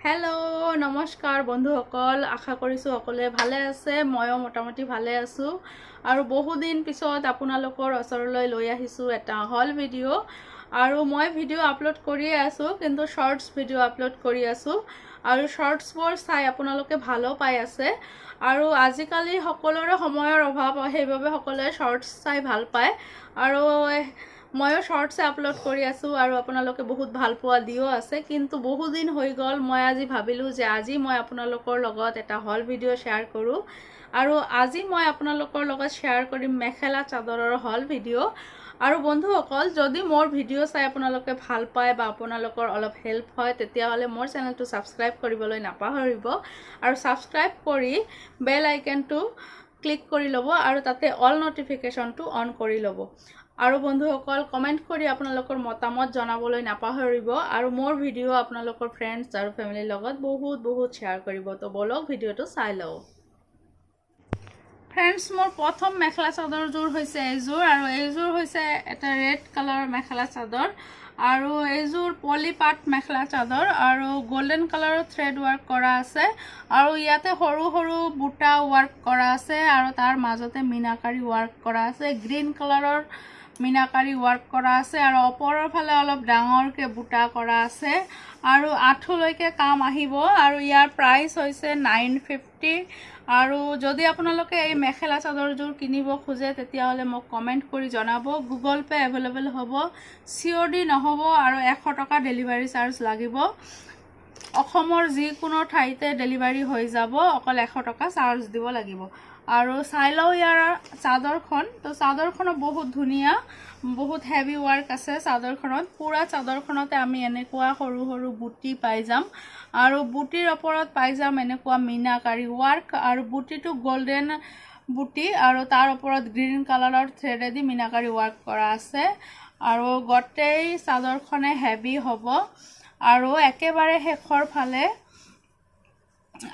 Hello' নমস্কাৰ বন্ধুসকল, আশা কৰিছোঁ সকলোৱে ভালে আছে। ময়ো মোটামুটি ভালে আছোঁ আৰু বহুদিন পিছত আপোনালোকৰ ওচৰলৈ লৈ আহিছোঁ এটা হল ভিডিঅ'। আৰু মই ভিডিঅ' আপলোড কৰিয়ে আছোঁ, কিন্তু শ্বৰ্টছ ভিডিঅ' আপলোড কৰি আছোঁ আৰু শ্বৰ্টছবোৰ চাই আপোনালোকে ভালো পাই আছে। আৰু আজিকালি সকলোৰে সময়ৰ অভাৱ, সেইবাবে সকলোৱে শ্বৰ্টছ চাই ভাল পায় আৰু ময়ো শ্বৰ্টছে আপলোড কৰি আছোঁ আৰু আপোনালোকে বহুত ভাল পোৱা দিও আছে। কিন্তু বহুদিন হৈ গ'ল, মই আজি ভাবিলোঁ যে আজি মই আপোনালোকৰ লগত এটা হল ভিডিঅ' শ্বেয়াৰ কৰোঁ। আৰু আজি মই আপোনালোকৰ লগত শ্বেয়াৰ কৰিম মেখেলা চাদৰৰ হল ভিডিঅ'। আৰু বন্ধুসকল, যদি মোৰ ভিডিঅ' চাই আপোনালোকে ভাল পায় বা আপোনালোকৰ অলপ হেল্প হয়, তেতিয়াহ'লে মোৰ চেনেলটো ছাবস্ক্ৰাইব কৰিবলৈ নাপাহৰিব আৰু ছাবস্ক্ৰাইব কৰি বেল আইকনটো ক্লিক কৰি ল'ব আৰু তাতে অল নটিফিকেশ্যনটো অন কৰি ল'ব। আৰু বন্ধুসকল, কমেণ্ট কৰি আপোনালোকৰ মতামত জনাবলৈ নাপাহৰিব আৰু মোৰ ভিডিঅ' আপোনালোকৰ ফ্ৰেণ্ডছ আৰু ফেমিলিৰ লগত বহুত শ্বেয়াৰ কৰিব। তো বলক ভিডিঅ'টো চাই লওঁ। ফ্ৰেণ্ডছ, মোৰ প্ৰথম মেখেলা চাদৰযোৰ হৈছে এইযোৰ, আৰু এইযোৰ হৈছে এটা ৰেড কালাৰৰ মেখেলা চাদৰ আৰু এইযোৰ পলিপাট মেখেলা চাদৰ আৰু গোল্ডেন কালাৰৰ থ্ৰেড ৱাৰ্ক কৰা আছে আৰু ইয়াতে সৰু সৰু বুটা ৱাৰ্ক কৰা আছে আৰু তাৰ মাজতে মিনাকাৰী ৱাৰ্ক কৰা আছে। গ্ৰীণ কালাৰৰ মিনাকাৰী ৱাৰ্ক কৰা আছে আৰু ওপৰৰ ফালে অলপ ডাঙৰকৈ বুটা কৰা আছে আৰু আঁঠুলৈকে কাম আহিব আৰু ইয়াৰ প্ৰাইচ হৈছে 950। আৰু যদি আপোনালোকে এই মেখেলা চাদৰযোৰ কিনিব খোজে তেতিয়াহ'লে মোক কমেণ্ট কৰি জনাব। গুগল পে' এভেইলেবল হ'ব, COD নহ'ব আৰু 100 টকা ডেলিভাৰী চাৰ্জ লাগিব। অসমৰ যিকোনো ঠাইতে ডেলিভাৰী হৈ যাব, অকল 100 টকা চাৰ্জ দিব লাগিব। আৰু চাই লওঁ ইয়াৰ চাদৰখন। তো চাদৰখনো বহুত ধুনীয়া, বহুত হেভি ৱাৰ্ক আছে চাদৰখনত। পুৰা চাদৰখনতে আমি এনেকুৱা সৰু সৰু বুটি পাই যাম আৰু বুটিৰ ওপৰত পাই যাম এনেকুৱা মিনাকাৰী ৱাৰ্ক আৰু বুটিটো গল্ডেন বুটি আৰু তাৰ ওপৰত গ্ৰীণ কালাৰৰ থ্ৰেডেদি মিনাকাৰী ৱাৰ্ক কৰা আছে আৰু গোটেই চাদৰখনে হেভি হ'ব। আৰু একেবাৰে শেষৰ ফালে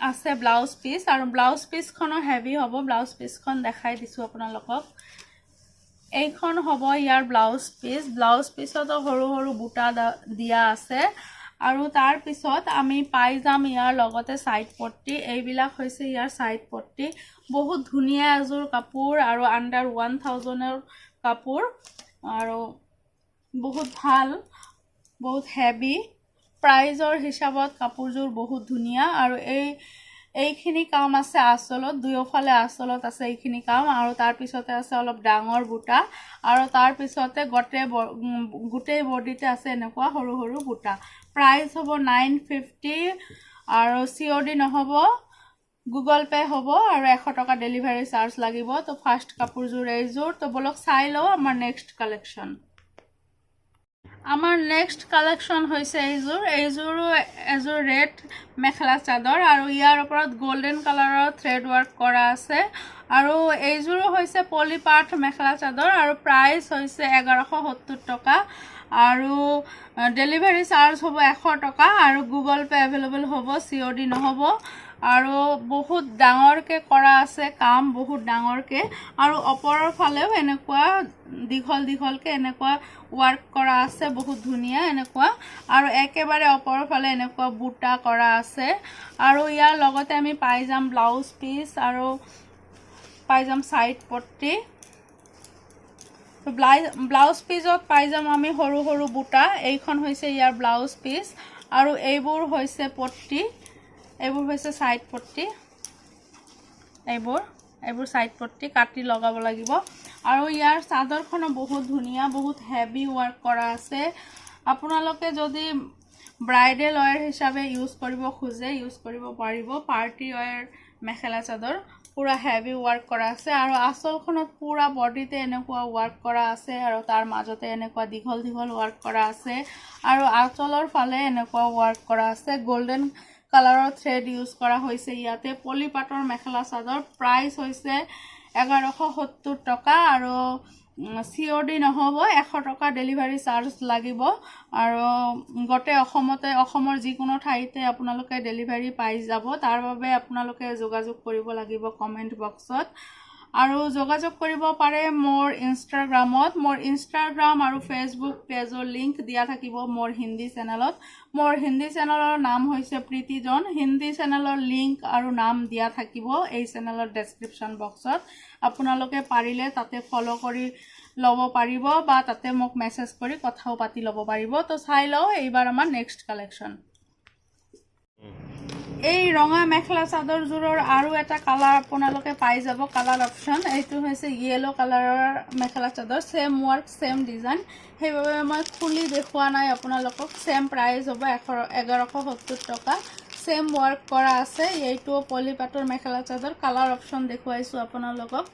আছে ব্লাউজ পিচ আৰু ব্লাউজ পিচখনো হেভি হ'ব। ব্লাউজ পিচখন দেখাই দিছোঁ আপোনালোকক। এইখন হ'ব ইয়াৰ ব্লাউজ পিচ। ব্লাউজ পিচতো সৰু সৰু বুটা দিয়া আছে আৰু তাৰ পিছত আমি পাই যাম ইয়াৰ লগতে ছাইড পট্টি। এইবিলাক হৈছে ইয়াৰ ছাইড পট্টি। বহুত ধুনীয়া এযোৰ কাপোৰ আৰু আণ্ডাৰ 1000ৰ কাপোৰ আৰু বহুত ভাল, বহুত হেভি। প্ৰাইজৰ হিচাপত কাপোৰযোৰ বহুত ধুনীয়া আৰু এইখিনি কাম আছে আঁচলত, দুয়োফালে আঁচলত আছে এইখিনি কাম আৰু তাৰ পিছতে আছে অলপ ডাঙৰ বুটা আৰু তাৰ পিছতে গোটেই বডিতে আছে এনেকুৱা সৰু সৰু বুটা। প্ৰাইচ হ'ব 950 আৰু COD নহ'ব, গুগল পে' হ'ব আৰু 100 টকা ডেলিভাৰী চাৰ্জ লাগিব। তো ফাৰ্ষ্ট কাপোৰযোৰ এইযোৰ। তো বলক চাই লওঁ আমাৰ নেক্সট কালেকশ্যন। আমাৰ নেক্সট কালেকশ্যন হৈছে এইযোৰো এযোৰ ৰেড মেখেলা চাদৰ আৰু ইয়াৰ ওপৰত গল্ডেন কালাৰৰ থ্ৰেড ৱাৰ্ক কৰা আছে আৰু এইযোৰো হৈছে পলিপাট মেখেলা চাদৰ আৰু প্ৰাইচ হৈছে 1170 টকা আৰু ডেলিভাৰী চাৰ্জ হ'ব 100 টকা আৰু গুগল পে' এভেইলেবল হ'ব, COD নহ'ব। আৰু বহুত ডাঙৰকৈ কৰা আছে কাম, বহুত ডাঙৰকৈ আৰু ওপৰৰ ফালেও এনেকুৱা দীঘলকৈ এনেকুৱা ৱাৰ্ক কৰা আছে, বহুত ধুনীয়া এনেকুৱা আৰু একেবাৰে ওপৰৰ ফালে এনেকুৱা বুটা কৰা আছে আৰু ইয়াৰ লগতে আমি পাই যাম ব্লাউজ পিচ আৰু পাই যাম ছাইড পট্টি। ব্লাউজ পিচত পাই যাম আমি সৰু সৰু বুটা। এইখন হৈছে ইয়াৰ ব্লাউজ পিচ আৰু এইবোৰ হৈছে পট্টি, এইবোৰ হৈছে ছাইড পট্টি। এইবোৰ ছাইড পট্টি কাটি লগাব লাগিব আৰু ইয়াৰ চাদৰখনো বহুত ধুনীয়া, বহুত হেভি ৱাৰ্ক কৰা আছে। আপোনালোকে যদি ব্ৰাইডেল ৱেৰ হিচাপে ইউজ কৰিব খোজে ইউজ কৰিব পাৰিব। পাৰ্টি ৱেৰ মেখেলা চাদৰ, পুৰা হেভি ৱাৰ্ক কৰা আছে আৰু আঁচলখনত পুৰা বডিতে এনেকুৱা ৱাৰ্ক কৰা আছে আৰু তাৰ মাজতে এনেকুৱা দীঘল ৱাৰ্ক কৰা আছে আৰু আঁচলৰ ফালে এনেকুৱা ৱাৰ্ক কৰা আছে। গল্ডেন কালাৰৰ থ্ৰেড ইউজ কৰা হৈছে ইয়াতে। পলিপাটৰ মেখেলা চাদৰ, প্ৰাইচ হৈছে 1170 টকা আৰু COD নহ'ব, 100 টকা ডেলিভাৰী চাৰ্জ লাগিব আৰু গোটেই অসমৰ যিকোনো ঠাইতে আপোনালোকে ডেলিভাৰী পাই যাব। তাৰ বাবে আপোনালোকে যোগাযোগ কৰিব লাগিব কমেণ্ট বক্সত। আৰু যোগাযোগ কৰিব পাৰে মোৰ ইনষ্টাগ্ৰামত মোৰ ইনষ্টাগ্ৰাম আৰু ফেচবুক পেজৰ লিংক দিয়া থাকিব মোৰ হিন্দী চেনেলত মোৰ হিন্দী চেনেলৰ নাম হৈছে প্ৰীতিজন হিন্দী চেনেলৰ লিংক আৰু নাম দিয়া থাকিব এই চেনেলৰ ডেসক্ৰিপচন বক্সত আপোনালোকে পাৰিলে তাতে ফলো কৰি লব পাৰিব বা তাতে মোক মেসেজ কৰি কথাও পাতি লব পাৰিব তো চাই লও এইবাৰ আমাৰ নেক্সট কালেকশন এই ৰঙা মেখেলা চাদৰজোৰৰ আৰু এটা কালাৰ আপোনালোকে পাই যাব কালাৰ অপচন এইটো হৈছে ইয়েলো কালাৰৰ mekhela chador same work same design সেইভাবে মই খুলি দেখুৱা নাই আপোনালোকক সেম প্ৰাইস হ'ব 1170 টকা সেম ওয়াৰ্ক কৰা আছে এইটো পলিপাটৰ মেখেলা চাদৰ কালাৰ অপচন দেখুৱাইছো আপোনালোকক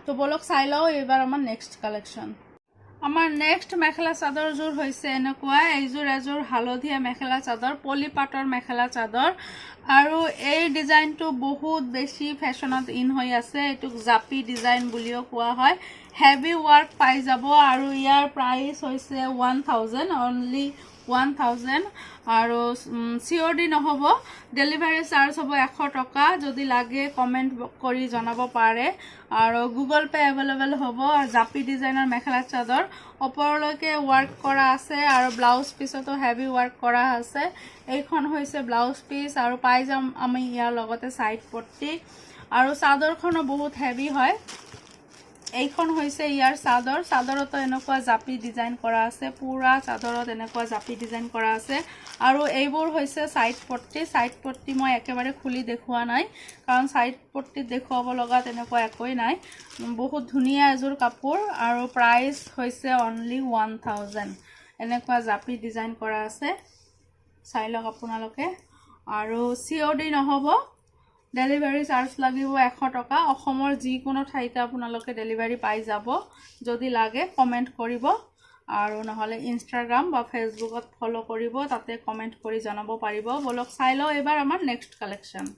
তো বলক চাই লও এইবাৰ আমাৰ নেক্সট কালেকশন আমাৰ নেক্সট মেখেলা চাদৰজোৰ হৈছে এনেকুৱা এইজোৰ এজোৰ হালধীয়া মেখেলা চাদৰ পলিপাটৰ মেখেলা চাদৰ আৰু এই ডিজাইনটো বহুত বেছি ফ্যাশনত ইন হৈ আছে এটুক জাপি ডিজাইন বুলিও কোৱা হয় হেভি ওয়াৰ্ক পাই যাব আৰু ইয়াৰ প্ৰাইস হৈছে 1000 অনলি 1000 আৰু সিওডি নহব ডেলিভাৰী চাৰ্জ হ'ব 100 টকা যদি লাগে কমেন্ট কৰি জনাব পাৰে আৰু গুগল পে अवेलेबल হ'ব আৰু জাপি ডিজাইনৰ মেখেলা চাদৰ ওপৰলৈকে ওয়াৰ্ক কৰা আছে আৰু ব্লাউজ পিছতো হেভি ওয়াৰ্ক কৰা আছে এইখন হৈছে ব্লাউজ পিস আৰু পাই যাম আমি ইয়াৰ লগতে সাইড পট্টি আৰু চাদৰখনো বহুত হেভি হয় এইখন হৈছে ইয়াৰ চাদৰ চাদৰতো এনেকুৱা জাপি ডিজাইন কৰা আছে পুৰা চাদৰত এনেকুৱা জাপি ডিজাইন কৰা আছে আৰু এইবোৰ হৈছে সাইড পট্টি মই একেবাৰে খুলি দেখুৱা নাই কাৰণ সাইড পট্টি দেখুৱাব লগা তেনেকুৱা একোই নাই বহুত ধুনিয়া এজোৰ কাপোৰ আৰু প্ৰাইস হৈছে অনলি 1000 এনেকুৱা জাপি ডিজাইন কৰা আছে চাই লওক আপোনালোকে আৰু সিওডি নহব ডেলিভাৰী চাৰ্জ লাগিব 100 টকা অসমৰ যিকোনো ঠাইতে আপোনালোকে ডেলিভাৰী পাই যাব যদি লাগে কমেন্ট কৰিব আৰু নহলে ইনষ্টাগ্ৰাম বা ফেসবুকত ফলো কৰিব তাতে কমেন্ট কৰি জনাব পাৰিব বলক চাই লও এবাৰ আমাৰ নেক্সট কালেকশন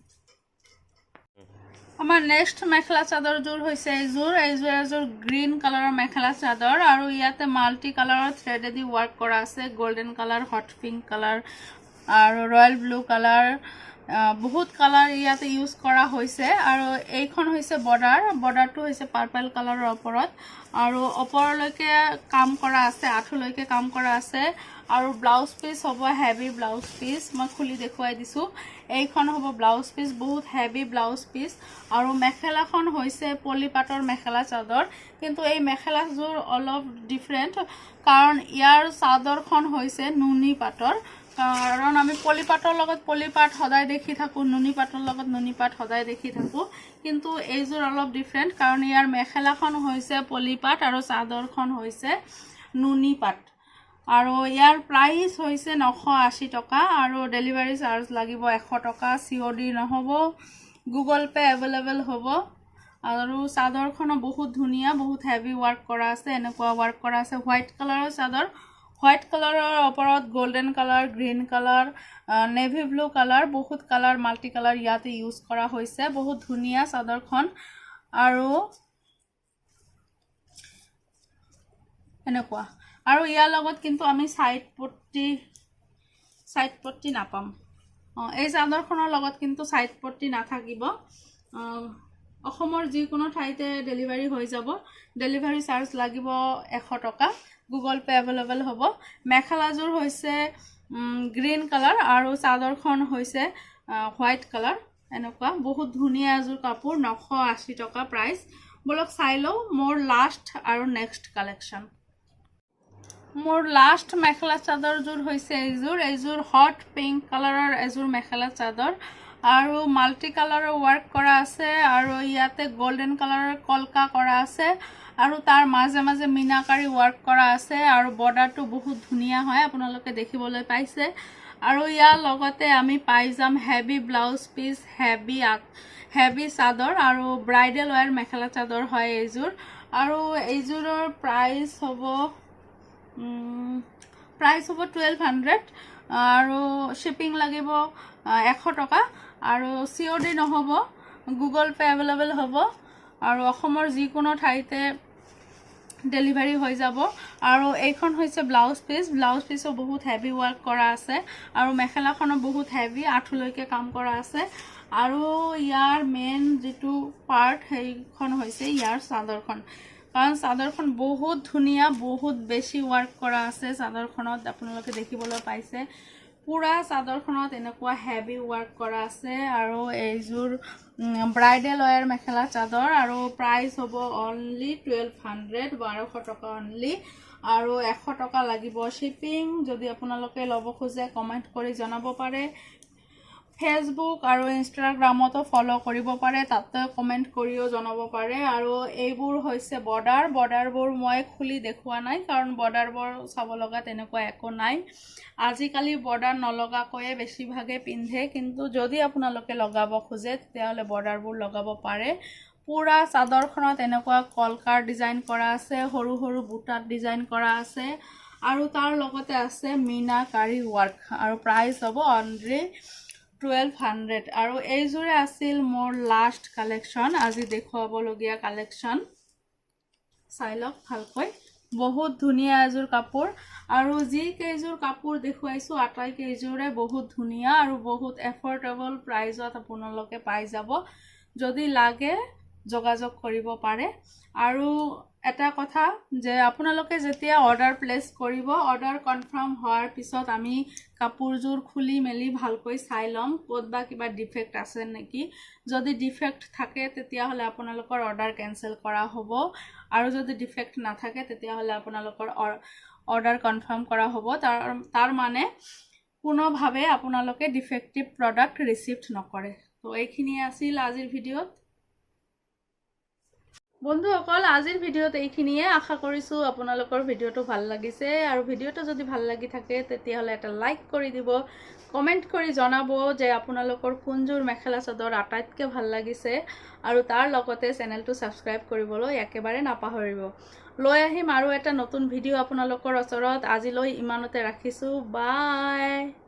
আমাৰ নেক্সট মেখেলা চাদৰজোৰ হৈছে এইজোৰ গ্ৰীন কালাৰৰ মেখেলা চাদৰ আৰু ইয়াতে মাল্টি কালাৰৰ থ্ৰেডেদি ওয়াৰ্ক কৰা আছে golden colour hot pink colour আৰু ৰয়্যাল ব্লু কালাৰ বহুত কালাৰ ইয়াতে ইউজ কৰা হৈছে আৰু এইখন হৈছে বৰ্ডাৰটো হৈছে পাৰ্পল কালাৰৰ ওপৰত আৰু ওপৰলৈকে কাম কৰা আছে আঠলৈকে কাম কৰা আছে আৰু ব্লাউজ পিস হ'ব হেভি ব্লাউজ পিস মই খুলি দেখুৱাই দিছো এইখন হ'ব ব্লাউজ পিস বহুত হেভি ব্লাউজ পিস আৰু মেখেলাখন হৈছে পলিপাটৰ মেখেলা চাদৰ কিন্তু এই মেখেলাজোৰ অলপ ডিফাৰেন্ট কাৰণ ইয়াৰ চাদৰখন হৈছে নুনি পাটৰ কাৰণ আমি পলিপাটৰ লগত পলিপাট সদায় দেখি থাকো নুনি পাটৰ লগত নুনি পাট সদায় দেখি থাকো কিন্তু এইজোৰ অলপ ডিফাৰেন্ট কাৰণ ইয়াৰ মেখেলাখন হৈছে পলিপাট আৰু চাদৰখন হৈছে নুনি পাট আৰু ইয়াৰ প্ৰাইস হৈছে 980 টকা আৰু ডেলিভাৰী চাৰ্জ লাগিব 100 টকা সিওডি নহব গুগল পে अवेलेबल হ'ব আৰু চাদৰখন বহুত ধুনিয়া বহুত হেভি ওয়াৰ্ক কৰা আছে এনেকুৱা ওয়াৰ্ক কৰা আছে হোয়াইট কালাৰৰ চাদৰ হোয়াইট কালাৰৰ ওপৰত golden colour green colour navy blue colour বহুত কালাৰ মাল্টি কালাৰ ইয়াতে ইউজ কৰা হৈছে বহুত ধুনিয়া চাদৰখন আৰু এনেকুৱা আৰু ইয়াৰ লগত কিন্তু আমি সাইড পট্টি নাপাম এই চাদৰখনৰ লগত কিন্তু সাইড পট্টি নাথাকিব অসমৰ যিকোনো ঠাইতে ডেলিভাৰী হৈ যাব ডেলিভাৰী চাৰ্জ লাগিব 100 টকা গুগল পে अवेलेबल হ'ব মেখেলাজোৰ হৈছে গ্ৰীন কালাৰ আৰু চাদৰখন হৈছে হোয়াইট কালাৰ এনেকুৱা বহুত ধুনিয়া এজোৰ কাপোৰ 980 টকা প্ৰাইস বলক চাই লও মোৰ লাষ্ট আৰু নেক্সট কালেকশন মোৰ লাষ্ট মেখেলা চাদৰজোৰ হৈছে এইজোৰ হট পিংক কালাৰৰ এজোৰ মেখেলা চাদৰ আৰু মাল্টি কালাৰৰ ওয়াৰ্ক কৰা আছে আৰু ইয়াতে গোল্ডেন কালাৰৰ কলকা কৰা আছে আৰু তাৰ মাজে মাজে মিনাকাৰী ওয়াৰ্ক কৰা আছে আৰু বৰ্ডাৰটো বহুত ধুনিয়া হয় আপোনালোকে দেখিবলৈ পাইছে আৰু ইয়াৰ লগতে আমি পাই যাম হেভি ব্লাউজ পিস হেভি চাদৰ আৰু ব্ৰাইডেল ওয়্যাৰ মেখেলা চাদৰ হয় এইজোৰ আৰু এইজোৰৰ প্ৰাইস হ'ব 1200 আৰু শিপিং লাগিব 100 টকা আৰু সিওডি নহব গুগল পে अवेलेबल হ'ব আৰু অসমৰ যিকোনো ঠাইতে ডেলিভাৰী হৈ যাব আৰু এইখন হৈছে ব্লাউজ পিসও বহুত হেভি ওয়াৰ্ক কৰা আছে আৰু মেখেলাখনো বহুত হেভি আঁঠুলৈকে কাম কৰা আছে আৰু ইয়াৰ মেইন যেটো পাৰ্ট সেইখন হৈছে ইয়াৰ চাদৰখন কাৰণ চাদৰখন বহুত ধুনিয়া বহুত বেছি ওয়াৰ্ক কৰা আছে চাদৰখনত আপোনালোকে দেখিবলৈ পাইছে পুৰা চাদৰখনত এনেকুৱা হেভি ওয়াৰ্ক কৰা আছে আৰু এইযোৰ ব্ৰাইডেল ওয়্যাৰ মেখেলা চাদৰ আৰু প্ৰাইস হ'ব অনলি 1200 টকা অনলি আৰু 100 টকা লাগিব শিপিং যদি আপোনালোকে ল'ব খোজে কমেন্ট কৰি জনাব পাৰে ফেসবুক আৰু ইনষ্টাগ্ৰামতো ফলো কৰিব পাৰে তাতে কমেন্ট কৰিও জনাব পাৰে আৰু এইবোৰ হৈছে বৰ্ডাৰবোৰ মই খুলি দেখুৱা নাই কাৰণ বৰ্ডাৰবোৰ চাব লগা তেনেকুৱা একো নাই আজিকালি বৰ্ডাৰ নলগাকৈয়ে বেছিভাগে পিন্ধে কিন্তু যদি আপোনালোকে লগাব খোজে তেতিয়াহলে বৰ্ডাৰবোৰ লগাব পাৰে পুৰা চাদৰখনত এনেকুৱা কলকাৰ ডিজাইন কৰা আছে সৰু সৰু বুটাত ডিজাইন কৰা আছে আৰু তাৰ লগতে আছে মিনাকাৰী ওয়াৰ্ক আৰু প্ৰাইস হ'ব অনলি 1200 আৰু এইজোৰে আছিল মোৰ লাষ্ট কালেকশন আজি দেখুৱাবলগীয়া কালেকশন চাইলক ভালকৈ বহুত ধুনিয়া এজোৰ কাপোৰ আৰু যি কেইজোৰ কাপোৰ দেখুৱাইছো আটাই কেইজোৰে বহুত ধুনিয়া আৰু বহুত এফৰ্ডেবল প্ৰাইসত আপোনালোকে পাই যাব যদি লাগে যোগাযোগ কৰিব পাৰে আৰু এটা কথা যে আপোনালোকে যেতিয়া অৰ্ডাৰ প্লেস কৰিব অৰ্ডাৰ কনফাৰ্ম হোৱাৰ পিছত আমি কাপোৰজোৰ খুলি মেলি ভালকৈ চাই লম ক'তবা কিবা ডিফেক্ট আছে নেকি যদি ডিফেক্ট থাকে তেতিয়া হলে আপোনালোকৰ অৰ্ডাৰ কেনসেল কৰা হ'ব আৰু যদি ডিফেক্ট নাথাকে তেতিয়া হলে আপোনালোকৰ অৰ্ডাৰ কনফাৰ্ম কৰা হ'ব তাৰ মানে কোনো ভাবে আপোনালোকে ডিফেক্টিভ প্ৰডাক্ট ৰিসিভড নকৰে তো এইখিনি আছিল আজিৰ ভিডিঅ'ত বন্ধুসকল আজিৰ ভিডিঅ'ত এইখিনিয়ে আশা কৰিছো আপোনালোকৰ ভিডিঅ'টো ভাল লাগিছে আৰু ভিডিঅ'টো যদি ভাল লাগি থাকে তেতিয়া হলে এটা লাইক কৰি দিব কমেন্ট কৰি জনাব যে আপোনালোকৰ কোনজোৰ মেখেলা চাদৰ আটাইতকৈ ভাল লাগিছে আৰু তাৰ লগতে চেনেলটো সাবস্ক্ৰাইব কৰিবলৈ একেবাৰে নাপাহৰিব লৈ আহিম আৰু এটা নতুন ভিডিঅ' আপোনালোকৰ ওচৰত আজিলৈ ইমানতে ৰাখিছো বাই